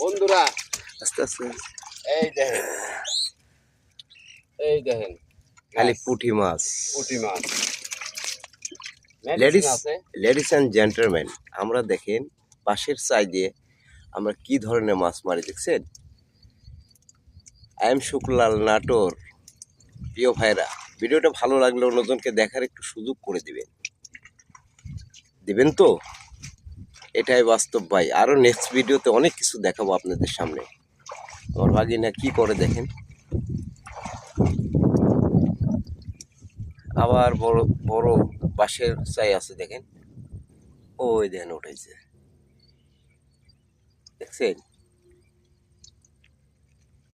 বন্ধুরা আস্তে আস্তে এই দেখেন এই দেখেন খালি পুঁটি মাছ। পুঁটি মাছ লেডিস আছে। লেডিস অ্যান্ড জেন্টলম্যান, আমরা দেখেন পাশের সাইডে আমরা কি ধরনের মাছ মারি দেখছেন। I am Shuklal Natore. প্রিয় ভাইরা, ভিডিওটা ভালো লাগলে অন্যজনকে দেখার একটু সুযোগ করে দিবেন তো, এটাই বাস্তব ভাই। আরও নেক্সট ভিডিওতে অনেক কিছু দেখাবো আপনাদের সামনে। আমার ভাগিনা কি করে দেখেন। আবার বড় বড় বাঁশের চাই আছে দেখেন, ওই দেখেন উঠেছে দেখছেন।